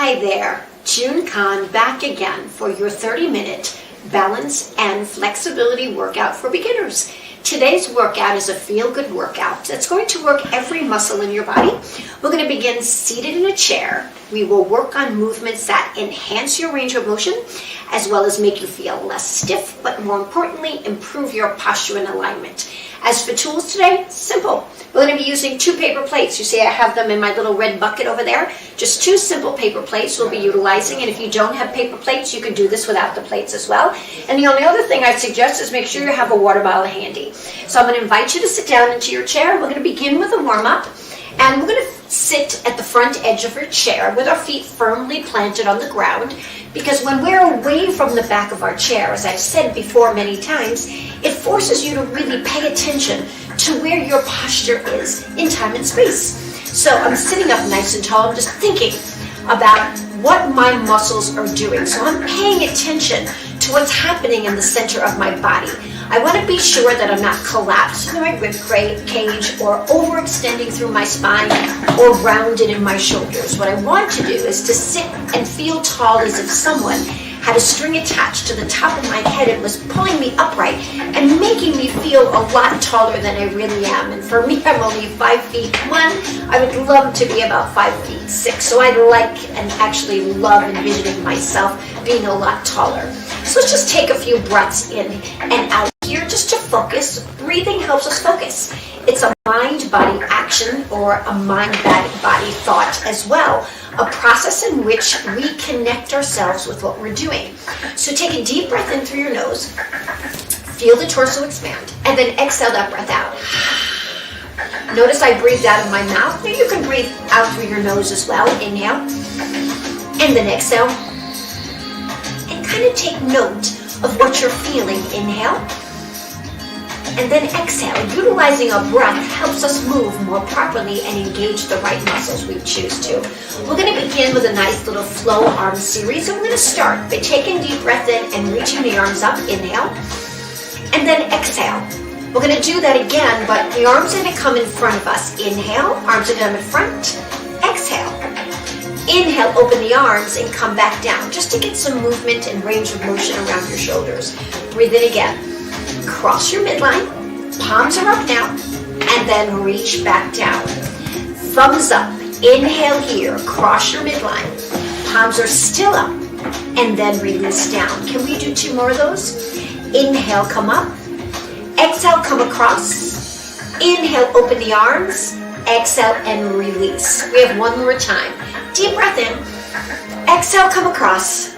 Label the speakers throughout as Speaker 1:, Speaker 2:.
Speaker 1: Hi there, June Khan back again for your 30-minute balance and flexibility workout for beginners. Today's workout is a feel-good workout that's going to work every muscle in your body. We're going to begin seated in a chair. We will work on movements that enhance your range of motion as well as make you feel less stiff, but more importantly, improve your posture and alignment. As for tools today, simple. We're going to be using 2 paper plates. You see I have them in my little red bucket over there. Just 2 simple paper plates we'll be utilizing, and if you don't have paper plates, you can do this without the plates as well. And the only other thing I suggest is make sure you have a water bottle handy. So I'm going to invite you to sit down into your chair. We're going to begin with a warm-up, and we're going to sit at the front edge of your chair with our feet firmly planted on the ground, because when we're away from the back of our chair, as I've said before many times, it forces you to really pay attention to where your posture is in time and space. So I'm sitting up nice and tall. I'm just thinking about what my muscles are doing. So I'm paying attention to what's happening in the center of my body. I want to be sure that I'm not collapsed in my rib cage or overextending through my spine or rounded in my shoulders. What I want to do is to sit and feel tall as if someone had a string attached to the top of my head and was pulling me upright and making me feel a lot taller than I really am. And for me, I'm only 5 feet 1. I would love to be about 5 feet 6. So I like and actually love envisioning myself being a lot taller. So let's just take a few breaths in and out here just to focus. Breathing helps us focus. It's a mind-body action or a mind-body thought as well. A process in which we connect ourselves with what we're doing. So take a deep breath in through your nose, feel the torso expand, and then exhale that breath out. Notice I breathed out of my mouth. Now you can breathe out through your nose as well. Inhale, and then exhale. And kind of take note of what you're feeling. Inhale, and then exhale. Utilizing our breath helps us move more properly and engage the right muscles we choose to. We're going to begin with a nice little flow arm series. I'm going to start by taking a deep breath in and reaching the arms up. Inhale, and then exhale. We're going to do that again, but the arms are going to come in front of us. Inhale, arms are going to come in front. Exhale. Inhale, open the arms and come back down just to get some movement and range of motion around your shoulders. Breathe in again. Cross your midline, palms are up now, and then reach back down. Thumbs up, inhale here, cross your midline, palms are still up, and then release down. Can we do 2 more of those? Inhale, come up, exhale, come across, inhale, open the arms, exhale, and release. We have 1 more time. Deep breath in, exhale, come across,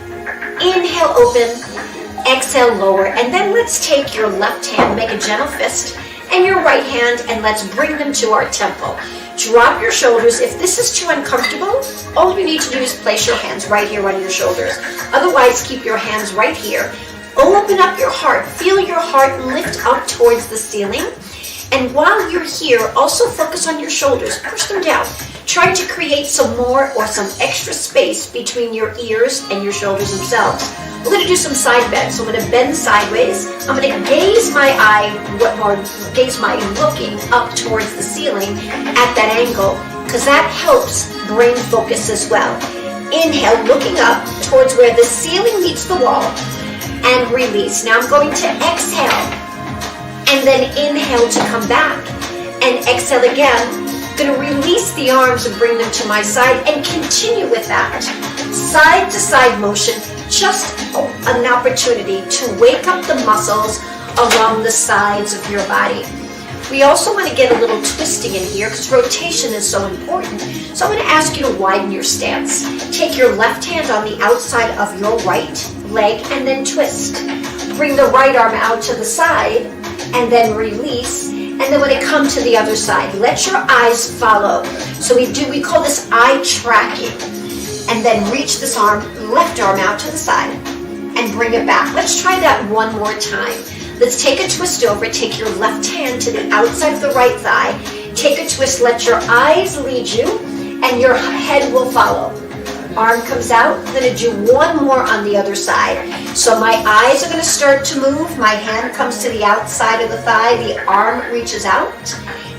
Speaker 1: inhale, open, exhale, lower, and then let's take your left hand, make a gentle fist, and your right hand, and let's bring them to our temple. Drop your shoulders. If this is too uncomfortable, all you need to do is place your hands right here on your shoulders. Otherwise, keep your hands right here. Open up your heart. Feel your heart lift up towards the ceiling. And while you're here, also focus on your shoulders. Push them down. Try to create some more or some extra space between your ears and your shoulders themselves. We're going to do some side bends. So I'm going to bend sideways. I'm going to gaze my looking up towards the ceiling at that angle, because that helps brain focus as well. Inhale, looking up towards where the ceiling meets the wall, and release. Now I'm going to exhale, and then inhale to come back, and exhale again. Going to release the arms and bring them to my side and continue with that. Side to side motion, just an opportunity to wake up the muscles along the sides of your body. We also want to get a little twisting in here because rotation is so important. So I'm going to ask you to widen your stance. Take your left hand on the outside of your right leg and then twist. Bring the right arm out to the side and then release. And then when it comes to the other side, let your eyes follow. So we call this eye tracking. And then reach this arm, left arm out to the side, and bring it back. Let's try that 1 more time. Let's take a twist over. Take your left hand to the outside of the right thigh. Take a twist, let your eyes lead you, and your head will follow. Arm comes out. I'm going to do 1 more on the other side. So my eyes are going to start to move. My hand comes to the outside of the thigh. The arm reaches out.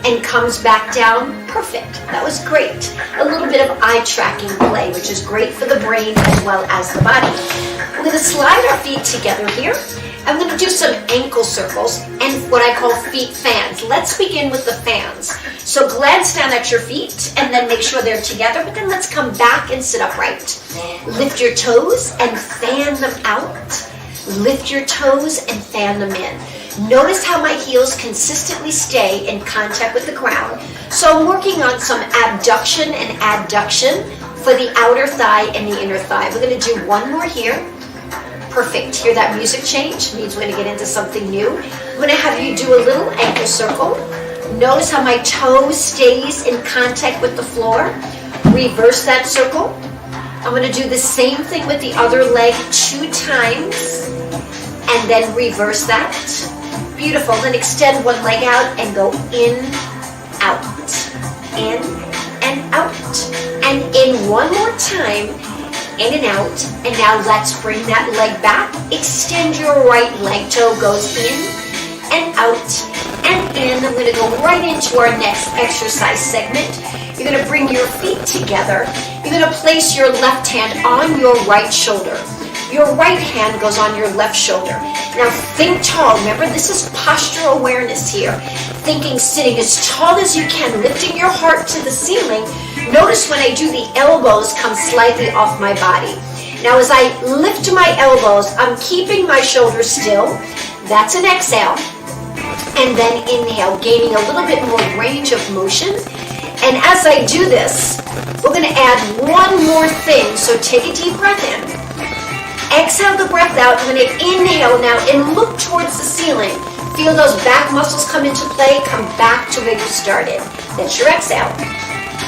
Speaker 1: and comes back down. Perfect. That was great. A little bit of eye tracking play, which is great for the brain as well as the body. We're going to slide our feet together here. I'm going to do some ankle circles and what I call feet fans. Let's begin with the fans. So glance down at your feet and then make sure they're together, but then let's come back and sit upright. Lift your toes and fan them out. Lift your toes and fan them in. Notice how my heels consistently stay in contact with the ground. So I'm working on some abduction and adduction for the outer thigh and the inner thigh. We're going to do one more here. Perfect. Hear that music change? Means we're going to get into something new. I'm going to have you do a little ankle circle. Notice how my toe stays in contact with the floor. Reverse that circle. I'm going to do the same thing with the other leg 2 times. And then reverse that. Beautiful. Then extend one leg out and go in, out, in, and out. And in one more time, in and out. And now let's bring that leg back. Extend your right leg. Toe goes in and out and in. I'm going to go right into our next exercise segment. You're going to bring your feet together. You're going to place your left hand on your right shoulder. Your right hand goes on your left shoulder. Now think tall. Remember, this is posture awareness here. Thinking sitting as tall as you can, lifting your heart to the ceiling. Notice when I do the elbows come slightly off my body. Now as I lift my elbows, I'm keeping my shoulders still. That's an exhale. And then inhale, gaining a little bit more range of motion. And as I do this, we're going to add one more thing. So take a deep breath in. Exhale the breath out. I'm going to inhale now and look towards the ceiling. Feel those back muscles come into play. Come back to where you started. That's your exhale.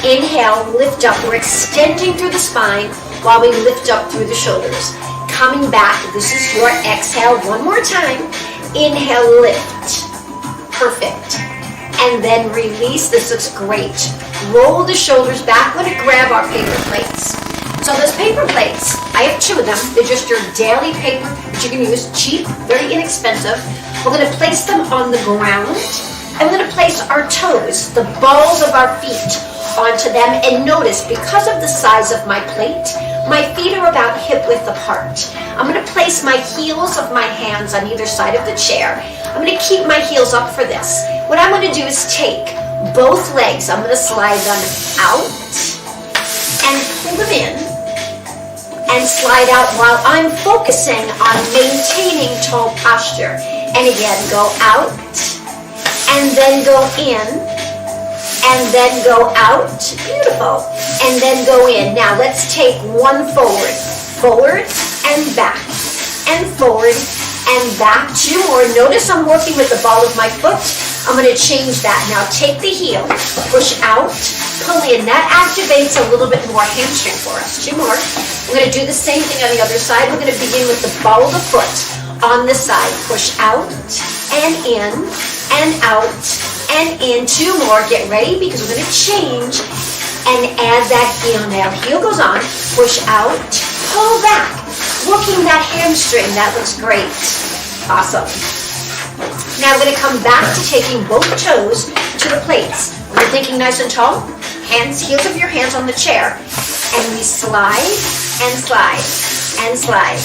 Speaker 1: Inhale, lift up. We're extending through the spine while we lift up through the shoulders. Coming back. This is your exhale. One more time. Inhale, lift. Perfect. And then release. This looks great. Roll the shoulders back. We're going to grab our paper plates. So those paper plates, I have 2 of them. They're just your daily paper that you can use. Cheap, very inexpensive. We're going to place them on the ground. And we're going to place our toes, the balls of our feet, onto them. And notice, because of the size of my plate, my feet are about hip width apart. I'm going to place my heels of my hands on either side of the chair. I'm going to keep my heels up for this. What I'm going to do is take both legs. I'm going to slide them out and pull them in. And slide out while I'm focusing on maintaining tall posture. And again, go out, and then go in, and then go out. Beautiful. And then go in. Now let's take one forward. Forward and back. And forward and back. 2 more. Notice I'm working with the ball of my foot. I'm going to change that. Now take the heel. Push out. Pull in. That activates a little bit more hamstring for us. 2 more. We're going to do the same thing on the other side. We're going to begin with the ball of the foot on the side. Push out and in and out and in. 2 more. Get ready because we're going to change and add that heel. Now heel goes on. Push out. Pull back. Working that hamstring. That looks great. Awesome. Now we're going to come back to taking both toes to the plates. We're thinking nice and tall. Hands, heels of your hands on the chair. And we slide and slide and slide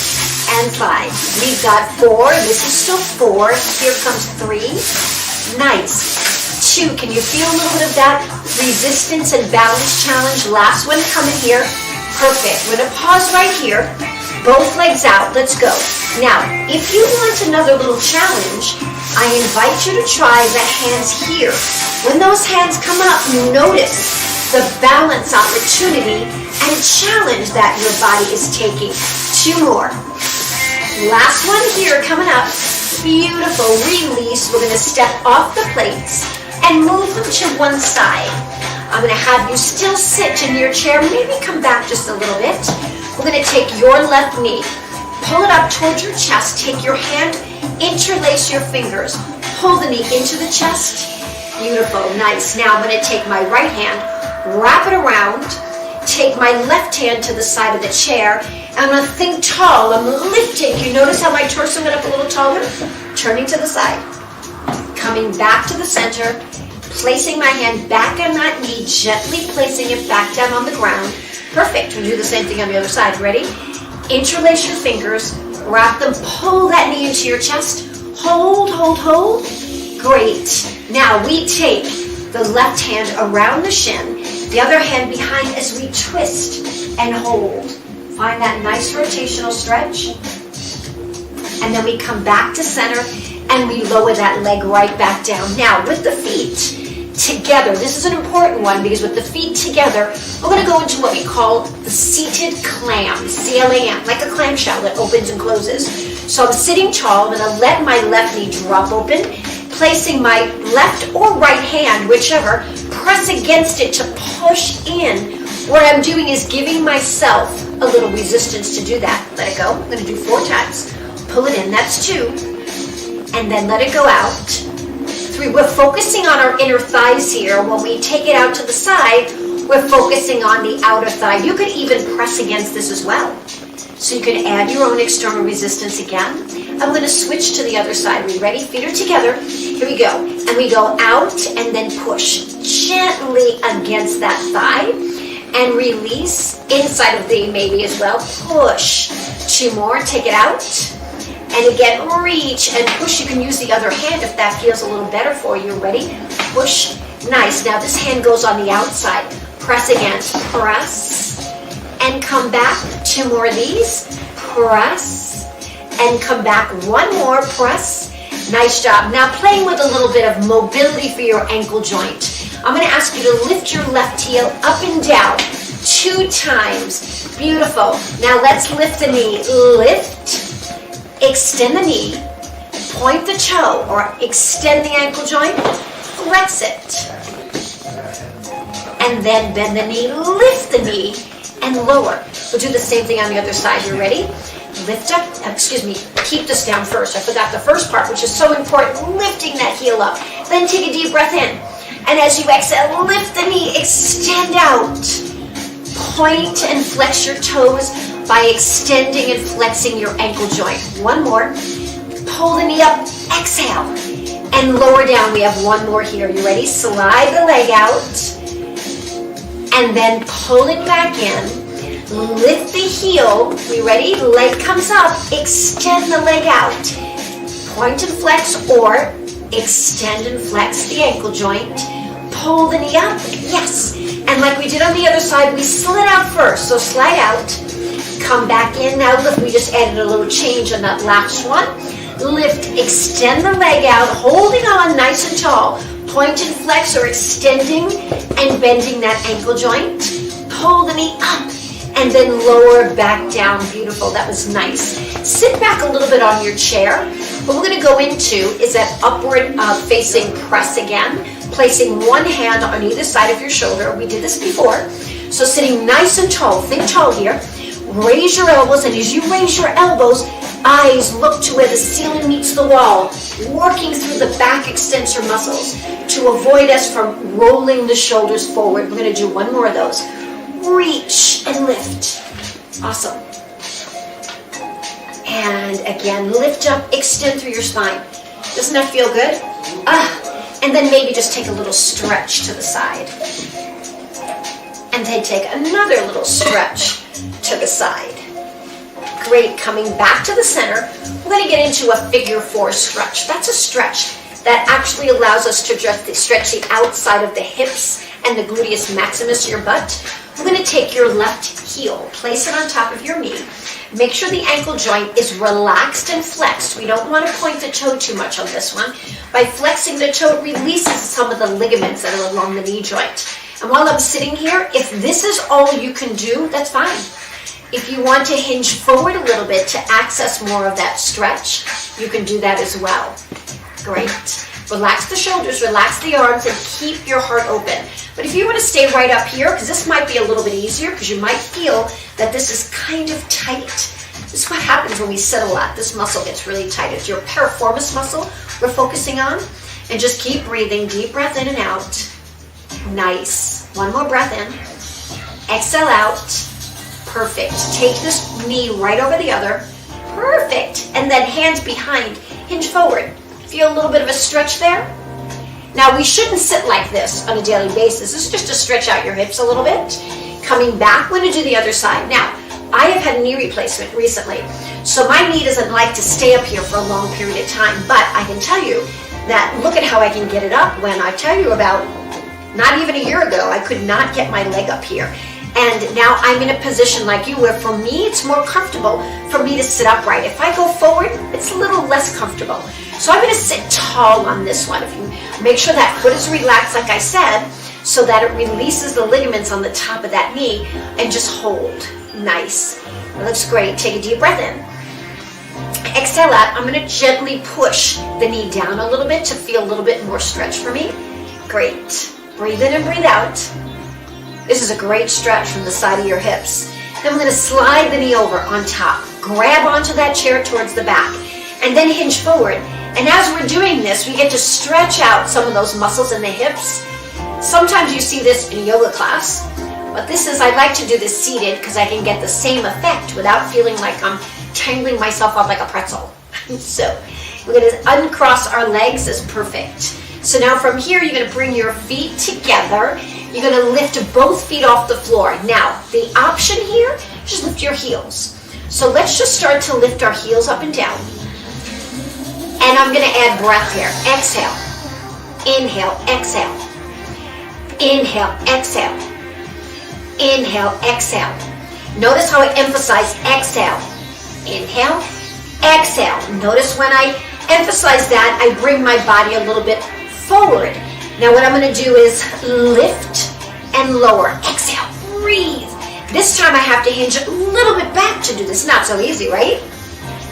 Speaker 1: and slide. We've got 4. This is still 4. Here comes 3. Nice. 2. Can you feel a little bit of that resistance and balance challenge? Last one coming here. Perfect. We're going to pause right here. Both legs out. Let's go. Now, if you want another little challenge, I invite you to try the hands here. When those hands come up, notice the balance opportunity and challenge that your body is taking. 2 more. Last one here coming up. Beautiful. Release. We're going to step off the plates and move them to one side. I'm going to have you still sit in your chair. Maybe come back just a little bit. We're going to take your left knee. Pull it up towards your chest. Take your hand. Interlace your fingers. Pull the knee into the chest. Beautiful. Nice. Now I'm going to take my right hand. Wrap it around. Take my left hand to the side of the chair. I'm going to think tall. I'm lifting. You notice how my torso went up a little taller? Turning to the side. Coming back to the center. Placing my hand back on that knee, gently placing it back down on the ground. Perfect. We'll do the same thing on the other side. Ready? Interlace your fingers, wrap them, pull that knee into your chest. Hold, hold, hold. Great. Now we take the left hand around the shin, the other hand behind as we twist and hold. Find that nice rotational stretch. And then we come back to center and we lower that leg right back down. Now with the feet together, this is an important one because with the feet together, we're going to go into what we call the seated clam, C-L-A-M, like a clamshell that opens and closes. So I'm sitting tall, I'm going to let my left knee drop open, placing my left or right hand, whichever, press against it to push in. What I'm doing is giving myself a little resistance to do that. Let it go. I'm going to do 4 times. Pull it in, that's 2. And then let it go out. 3, we're focusing on our inner thighs here. When we take it out to the side, we're focusing on the outer thigh. You could even press against this as well. So you can add your own external resistance again. I'm going to switch to the other side. Are we ready? Feet are together. Here we go. And we go out and then push gently against that thigh. And release inside of the maybe as well. Push. 2 more. Take it out. And again, reach and push. You can use the other hand if that feels a little better for you. Ready? Push. Nice. Now this hand goes on the outside. Press against. Press. And come back. 2 more of these. Press. And come back. 1 more. Press. Nice job. Now playing with a little bit of mobility for your ankle joint. I'm going to ask you to lift your left heel up and down 2 times. Beautiful. Now let's lift the knee. Lift. Extend the knee, point the toe, or extend the ankle joint, flex it. And then bend the knee, lift the knee, and lower. We'll do the same thing on the other side. You ready? Lift up, keep this down first. I forgot the first part, which is so important, lifting that heel up. Then take a deep breath in. And as you exhale, lift the knee, extend out. Point and flex your toes by extending and flexing your ankle joint. 1 more. Pull the knee up, exhale, and lower down. We have 1 more here. You ready? Slide the leg out, and then pull it back in. Lift the heel. We ready? Leg comes up, extend the leg out. Point and flex, or extend and flex the ankle joint. Pull the knee up, yes. And like we did on the other side, we slid out first. So slide out, come back in. Now lift, we just added a little change on that last one. Lift, extend the leg out, holding on nice and tall. Point and flex, or extending and bending that ankle joint. Pull the knee up and then lower back down. Beautiful, that was nice. Sit back a little bit on your chair. What we're gonna go into is that upward facing press again. Placing 1 hand on either side of your shoulder. We did this before. So sitting nice and tall, think tall here. Raise your elbows, and as you raise your elbows, eyes look to where the ceiling meets the wall, working through the back extensor muscles to avoid us from rolling the shoulders forward. We're going to do 1 more of those. Reach and lift. Awesome. And again, lift up, extend through your spine. Doesn't that feel good? And then maybe just take a little stretch to the side. And then take another little stretch to the side. Great, coming back to the center, we're going to get into a figure 4 stretch. That's a stretch that actually allows us to stretch the outside of the hips and the gluteus maximus of your butt. We're going to take your left heel, place it on top of your knee. Make sure the ankle joint is relaxed and flexed. We don't want to point the toe too much on this one. By flexing the toe, it releases some of the ligaments that are along the knee joint. And while I'm sitting here, if this is all you can do, that's fine. If you want to hinge forward a little bit to access more of that stretch, you can do that as well. Great. Relax the shoulders, relax the arms, and keep your heart open. But if you want to stay right up here, because this might be a little bit easier, because you might feel that this is kind of tight. This is what happens when we sit a lot. This muscle gets really tight. It's your piriformis muscle we're focusing on. And just keep breathing. Deep breath in and out. Nice. 1 more breath in. Exhale out. Perfect. Take this knee right over the other. Perfect. And then hands behind. Hinge forward. Feel a little bit of a stretch there. Now we shouldn't sit like this on a daily basis. This is just to stretch out your hips a little bit. Coming back, we're going to do the other side. Now, I have had a knee replacement recently, so my knee doesn't like to stay up here for a long period of time, but I can tell you that look at how I can get it up when I tell you about not even a year ago, I could not get my leg up here. And now I'm in a position like you where for me, it's more comfortable for me to sit upright. If I go forward, it's a little less comfortable. So I'm going to sit tall on this one. If you make sure that foot is relaxed, like I said, so that it releases the ligaments on the top of that knee, and just hold. Nice. That looks great. Take a deep breath in. Exhale out. I'm going to gently push the knee down a little bit to feel a little bit more stretch for me. Great. Breathe in and breathe out. This is a great stretch from the side of your hips. Then we're going to slide the knee over on top. Grab onto that chair towards the back, and then hinge forward. And as we're doing this, we get to stretch out some of those muscles in the hips. Sometimes you see this in a yoga class, but I like to do this seated because I can get the same effect without feeling like I'm tangling myself up like a pretzel. So we're going to uncross our legs. Is perfect. So now from here, you're going to bring your feet together. You're going to lift both feet off the floor. Now, the option here, just lift your heels. So let's just start to lift our heels up and down. And I'm going to add breath here. Exhale. Inhale. Exhale. Inhale. Exhale. Inhale. Exhale. Notice how I emphasize exhale. Inhale. Exhale. Notice when I emphasize that, I bring my body a little bit forward. Now what I'm going to do is lift and lower. Exhale. Breathe. This time I have to hinge a little bit back to do this. Not so easy, right?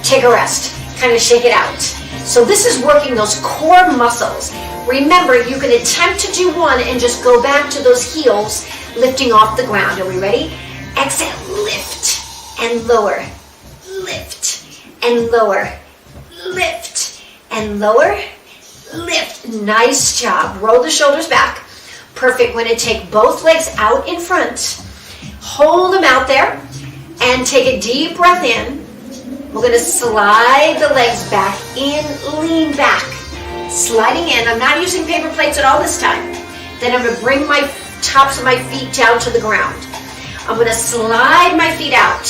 Speaker 1: Take a rest. Kind of shake it out. So this is working those core muscles. Remember, you can attempt to do one and just go back to those heels, lifting off the ground. Are we ready? Exhale. Lift and lower. Lift and lower. Lift and lower. Lift. Nice job. Roll the shoulders back. Perfect. We're going to take both legs out in front. Hold them out there and take a deep breath in. We're going to slide the legs back in, lean back. Sliding in. I'm not using paper plates at all this time. Then I'm going to bring my tops of my feet down to the ground. I'm going to slide my feet out.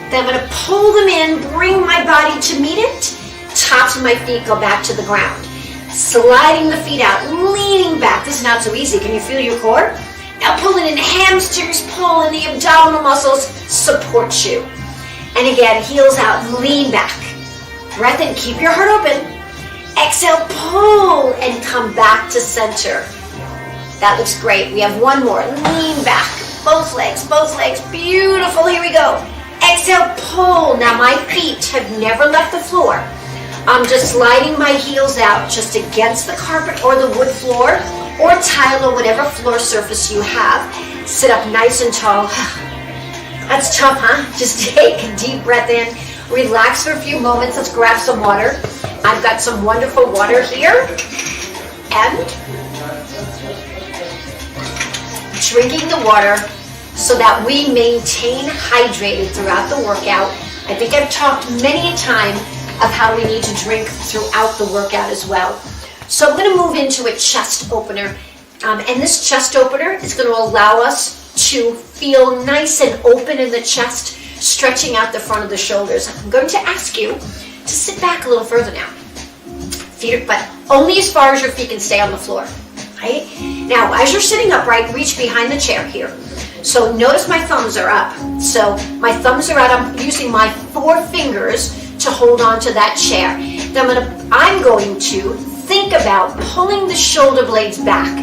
Speaker 1: Then I'm going to pull them in, bring my body to meet it. Tops of my feet go back to the ground. Sliding the feet out, leaning back. This is not so easy. Can you feel your core? Now pulling in, hamstrings pull, and the abdominal muscles support you. And again, heels out, lean back. Breath in, keep your heart open. Exhale, pull, and come back to center. That looks great. We have one more. Lean back, both legs, beautiful. Here we go. Exhale, pull. Now my feet have never left the floor. I'm just sliding my heels out just against the carpet or the wood floor or tile or whatever floor surface you have. Sit up nice and tall. That's tough, huh? Just take a deep breath in. Relax for a few moments. Let's grab some water. I've got some wonderful water here. And drinking the water so that we maintain hydrated throughout the workout. I think I've talked many a time of how we need to drink throughout the workout as well. So I'm going to move into a chest opener. And this chest opener is going to allow us to feel nice and open in the chest, stretching out the front of the shoulders. I'm going to ask you to sit back a little further now. Feet, but only as far as your feet can stay on the floor. Right? Now, as you're sitting upright, reach behind the chair here. So notice my thumbs are up. So my thumbs are out. I'm using my 4 fingers to hold on to that chair. Then I'm going to think about pulling the shoulder blades back.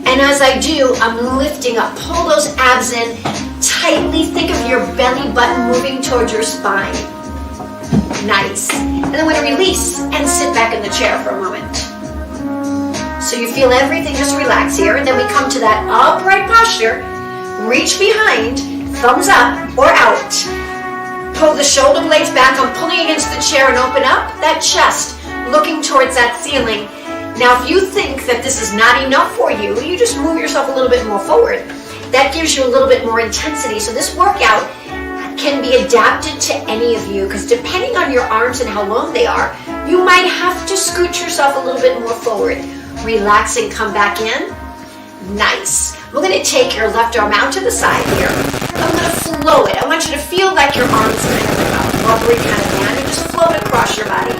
Speaker 1: And as I do, I'm lifting up. Pull those abs in tightly. Think of your belly button moving towards your spine. Nice. And then I'm going to release and sit back in the chair for a moment. So you feel everything just relax here. And then we come to that upright posture. Reach behind, thumbs up or out. Pull the shoulder blades back. I'm pulling against the chair and open up that chest, looking towards that ceiling. Now, if you think that this is not enough for you, you just move yourself a little bit more forward. That gives you a little bit more intensity. So this workout can be adapted to any of you, because depending on your arms and how long they are, you might have to scoot yourself a little bit more forward. Relaxing, come back in. Nice. We're going to take your left arm out to the side here. I'm going to flow it. I want you to feel like your arms kind of like a rubbery kind of band. Just flow it across your body.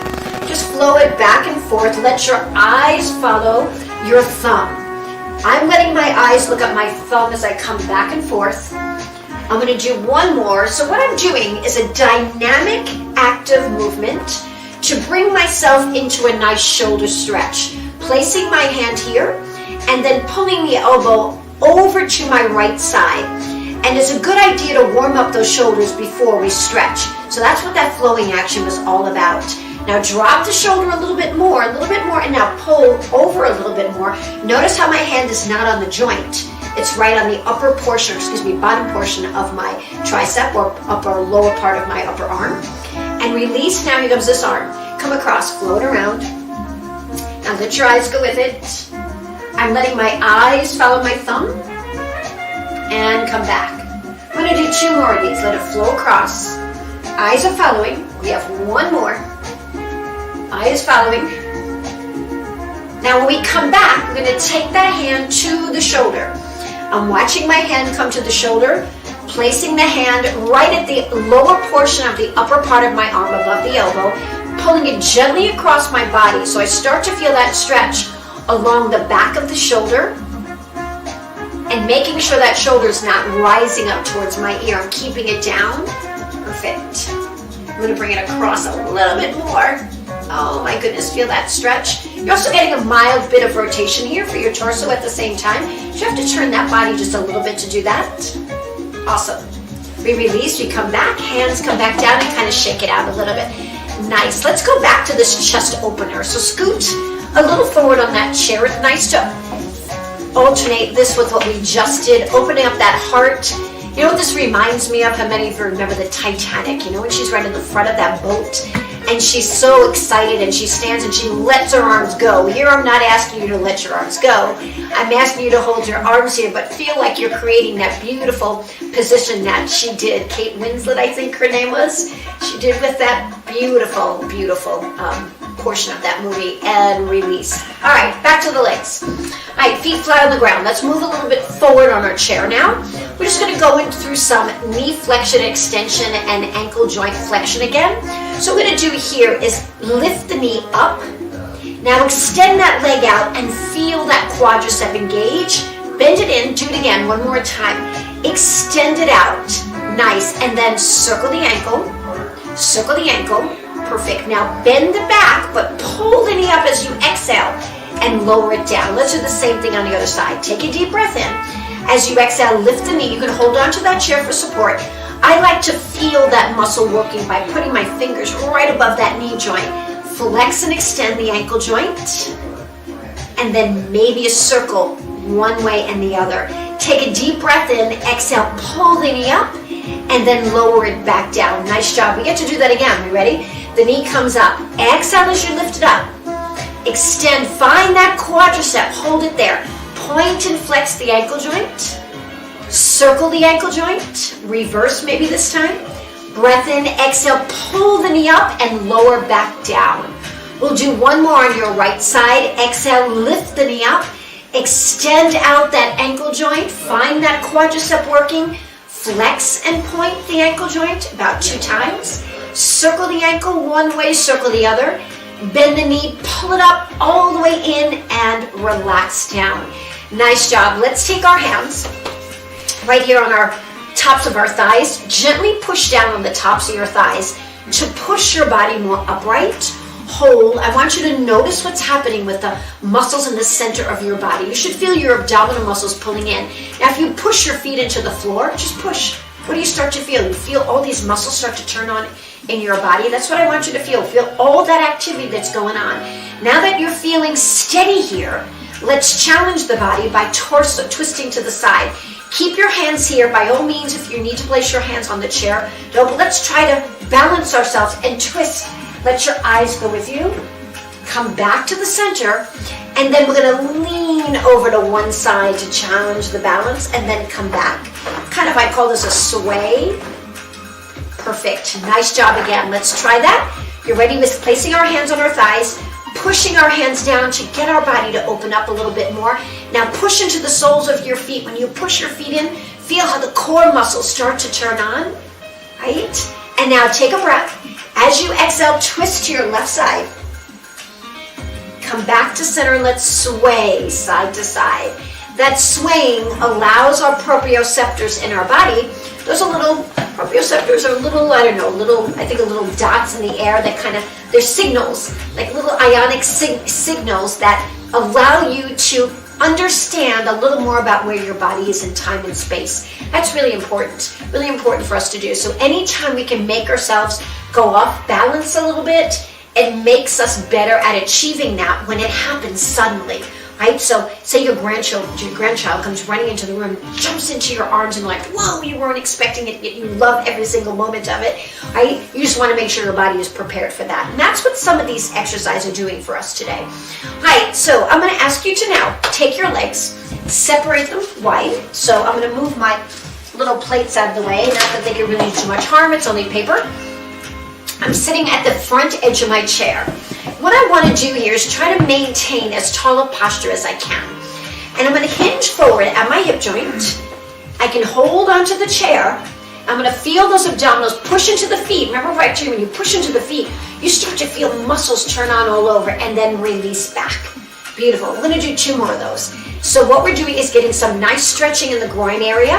Speaker 1: Just flow it back and forth. Let your eyes follow your thumb. I'm letting my eyes look at my thumb as I come back and forth. I'm going to do one more. So what I'm doing is a dynamic, active movement to bring myself into a nice shoulder stretch. Placing my hand here and then pulling the elbow over to my right side. And it's a good idea to warm up those shoulders before we stretch. So that's what that flowing action was all about. Now drop the shoulder a little bit more, and now pull over a little bit more. Notice how my hand is not on the joint. It's right on the upper portion, bottom portion of my tricep or lower part of my upper arm. And release, now here comes this arm. Come across, float around. Now let your eyes go with it. I'm letting my eyes follow my thumb. And come back. I'm going to do two more of these. Let it flow across. Eyes are following. We have one more. Eyes following. Now when we come back, we're going to take that hand to the shoulder. I'm watching my hand come to the shoulder, placing the hand right at the lower portion of the upper part of my arm above the elbow, pulling it gently across my body. So I start to feel that stretch along the back of the shoulder and making sure that shoulder is not rising up towards my ear. I'm keeping it down. Perfect. I'm going to bring it across a little bit more. Oh my goodness, feel that stretch. You're also getting a mild bit of rotation here for your torso at the same time. You have to turn that body just a little bit to do that. Awesome. We release, we come back, hands come back down and kind of shake it out a little bit. Nice. Let's go back to this chest opener. So scoot a little forward on that chair. It's nice to alternate this with what we just did, opening up that heart. You know what this reminds me of? How many of you remember the Titanic? You know when she's right in the front of that boat and she's so excited and she stands and she lets her arms go. Here I'm not asking you to let your arms go. I'm asking you to hold your arms here, but feel like you're creating that beautiful position that she did. Kate Winslet, I think her name was. She did with that beautiful, beautiful portion of that movie. And release. All right, back to the legs. All right, feet flat on the ground. Let's move a little bit forward on our chair now. We're just going to go in through some knee flexion extension and ankle joint flexion again. So what we're going to do here is lift the knee up. Now extend that leg out and feel that quadricep engage. Bend it in. Do it again one more time. Extend it out. Nice. And then circle the ankle. Circle the ankle. Perfect. Now bend the back, but pull the knee up as you exhale and lower it down. Let's do the same thing on the other side. Take a deep breath in. As you exhale, lift the knee. You can hold on to that chair for support. I like to feel that muscle working by putting my fingers right above that knee joint. Flex and extend the ankle joint. And then maybe a circle one way and the other. Take a deep breath in. Exhale, pull the knee up. And then lower it back down. Nice job. We get to do that again. You ready? The knee comes up. Exhale as you lift it up. Extend. Find that quadricep. Hold it there. Point and flex the ankle joint. Circle the ankle joint. Reverse maybe this time. Breath in. Exhale. Pull the knee up and lower back down. We'll do one more on your right side. Exhale. Lift the knee up. Extend out that ankle joint. Find that quadricep working. Flex and point the ankle joint about 2 times. Circle the ankle one way, circle the other. Bend the knee, pull it up all the way in and relax down. Nice job. Let's take our hands right here on our tops of our thighs. Gently push down on the tops of your thighs to push your body more upright. Hold. I want you to notice what's happening with the muscles in the center of your body. You should feel your abdominal muscles pulling in. Now if you push your feet into the floor, just push. What do you start to feel? You feel all these muscles start to turn on in your body. That's what I want you to feel. Feel all that activity that's going on. Now that you're feeling steady here, let's challenge the body by torso twisting to the side. Keep your hands here. By all means, if you need to place your hands on the chair, no, but let's try to balance ourselves and twist. Let your eyes go with you. Come back to the center. And then we're going to lean over to one side to challenge the balance and then come back. Kind of, I call this a sway. Perfect. Nice job again. Let's try that. You're ready with placing our hands on our thighs. pushing our hands down to get our body to open up a little bit more. Now push into the soles of your feet. When you push your feet in, feel how the core muscles start to turn on, right? And now take a breath. As you exhale, twist to your left side. Come back to center and let's sway side to side. That swaying allows our proprioceptors in our body. Those are little, proprioceptors are little, I think little dots in the air that kind of, they're signals, like little ionic signals that allow you to understand a little more about where your body is in time and space. That's really important for us to do. So anytime we can make ourselves go off balance a little bit, it makes us better at achieving that when it happens suddenly, right? So say your grandchild comes running into the room, jumps into your arms and like, whoa, you weren't expecting it, yet you love every single moment of it, right? You just want to make sure your body is prepared for that. And that's what some of these exercises are doing for us today. All right, so I'm going to ask you to now take your legs, separate them wide. So I'm going to move my little plates out of the way, not that they can really do too much harm, it's only paper. I'm sitting at the front edge of my chair. What I want to do here is try to maintain as tall a posture as I can. And I'm going to hinge forward at my hip joint. I can hold onto the chair. I'm going to feel those abdominals push into the feet. Remember right here, when you push into the feet, you start to feel muscles turn on all over and then release back. Beautiful. We're going to do 2 more of those. So what we're doing is getting some nice stretching in the groin area.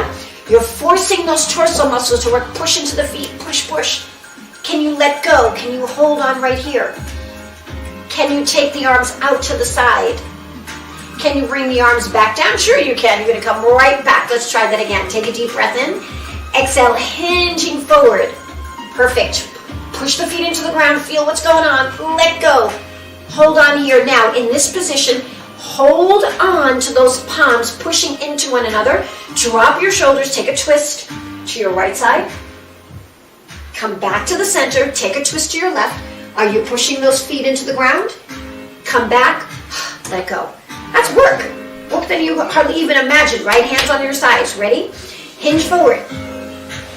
Speaker 1: You're forcing those torso muscles to work. Push into the feet. Push, push. Can you let go? Can you hold on right here? Can you take the arms out to the side? Can you bring the arms back down? Sure you can. You're going to come right back. Let's try that again. Take a deep breath in. Exhale, hinging forward. Perfect. Push the feet into the ground. Feel what's going on. Let go. Hold on here. Now, in this position, hold on to those palms pushing into one another. Drop your shoulders. Take a twist to your right side. Come back to the center, take a twist to your left. Are you pushing those feet into the ground? Come back, let go. That's work. Work that you hardly even imagine, right? Hands on your sides, ready? Hinge forward.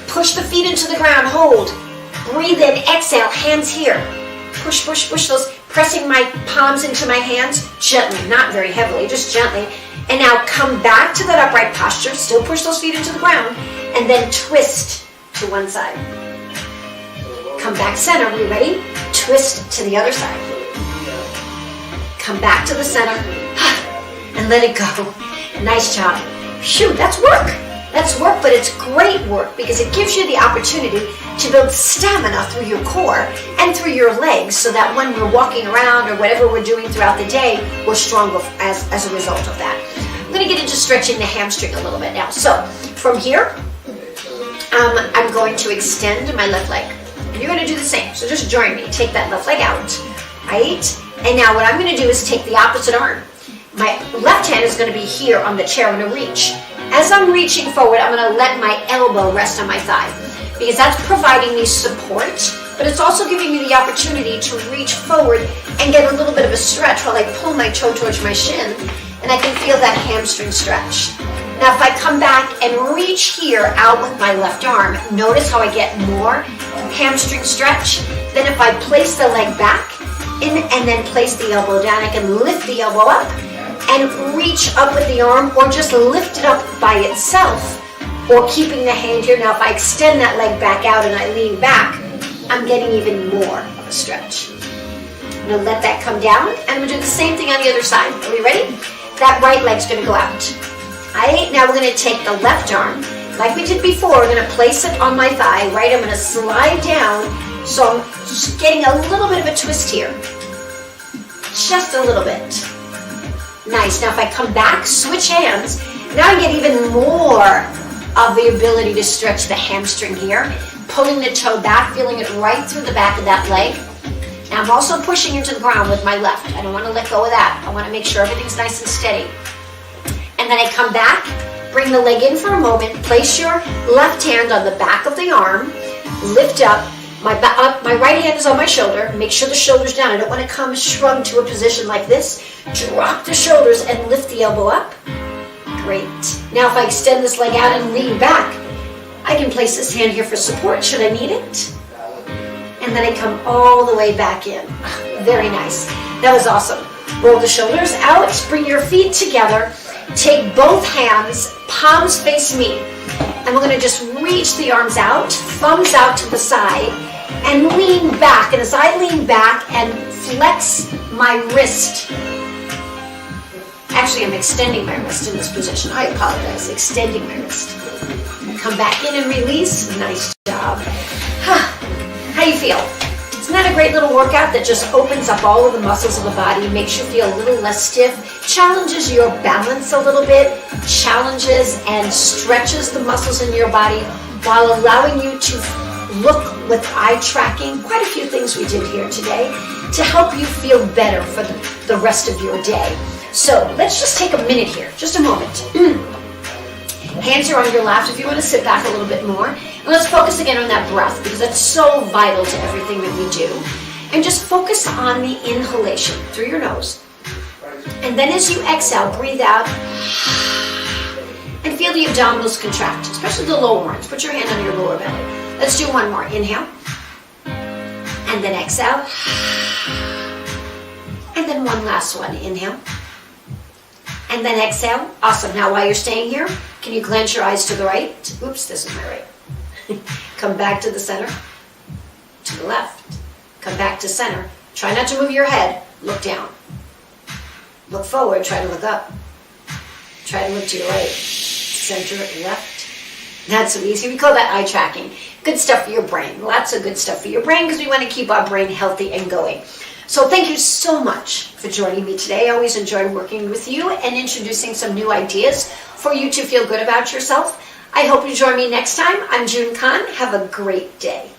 Speaker 1: Push the feet into the ground, hold. Breathe in, exhale, hands here. Push, push, push those, pressing my palms into my hands, gently, not very heavily, just gently. And now come back to that upright posture, still push those feet into the ground, and then twist to one side. Come back center, are we ready? Twist to the other side. Come back to the center and let it go. Nice job. Shoot, that's work. That's work, but it's great work because it gives you the opportunity to build stamina through your core and through your legs so that when we're walking around or whatever we're doing throughout the day, we're stronger as a result of that. I'm going to get into stretching the hamstring a little bit now. So from here, I'm going to extend my left leg. And you're going to do the same. So just join me. Take that left leg out, right? And now what I'm going to do is take the opposite arm. My left hand is going to be here on the chair. I'm going to reach. As I'm reaching forward, I'm going to let my elbow rest on my thigh because that's providing me support, but it's also giving me the opportunity to reach forward and get a little bit of a stretch while I pull my toe towards my shin, and I can feel that hamstring stretch. Now if I come back and reach here out with my left arm, notice how I get more hamstring stretch. Then if I place the leg back in and then place the elbow down, I can lift the elbow up and reach up with the arm or just lift it up by itself or keeping the hand here. Now if I extend that leg back out and I lean back, I'm getting even more of a stretch. I'm going to let that come down and I'm going to do the same thing on the other side. Are we ready? That right leg's going to go out. Alright, now we're going to take the left arm, like we did before, we're going to place it on my thigh, right? I'm going to slide down, so I'm just getting a little bit of a twist here. Just a little bit. Nice, now if I come back, switch hands, now I get even more of the ability to stretch the hamstring here, pulling the toe back, feeling it right through the back of that leg. Now I'm also pushing into the ground with my left. I don't want to let go of that. I want to make sure everything's nice and steady. And then I come back, bring the leg in for a moment, place your left hand on the back of the arm, lift up, my right hand is on my shoulder, make sure the shoulder's down. I don't want to come shrugged to a position like this. Drop the shoulders and lift the elbow up. Great. Now if I extend this leg out and lean back, I can place this hand here for support should I need it. and then I come all the way back in. Very nice. That was awesome. Roll the shoulders out, bring your feet together, take both hands, palms face me, and we're going to just reach the arms out, thumbs out to the side, and lean back. And as I lean back and flex my wrist, actually I'm extending my wrist in this position. I apologize, extending my wrist. Come back in and release. Nice job. How you feel? Isn't that a great little workout that just opens up all of the muscles of the body, makes you feel a little less stiff, challenges your balance a little bit, challenges and stretches the muscles in your body while allowing you to look with eye tracking. Quite a few things we did here today to help you feel better for the rest of your day. So let's just take a minute here, just a moment. Hands are on your laps if you want to sit back a little bit more. And let's focus again on that breath because that's so vital to everything that we do. And just focus on the inhalation through your nose. And then as you exhale, breathe out and feel the abdominals contract, especially the lower ones. Put your hand on your lower belly. Let's do one more. Inhale. And then exhale. And then one last one. Inhale. And then exhale. Awesome. Now while you're staying here, can you glance your eyes to the right? Oops, this is my right. Come back to the center. To the left. Come back to center. Try not to move your head. Look down. Look forward. Try to look up. Try to look to your right. Center, left. Not so easy. We call that eye tracking. Good stuff for your brain. Lots of good stuff for your brain because we want to keep our brain healthy and going. So thank you so much for joining me today. I always enjoy working with you and introducing some new ideas for you to feel good about yourself. I hope you join me next time. I'm June Kahn. Have a great day.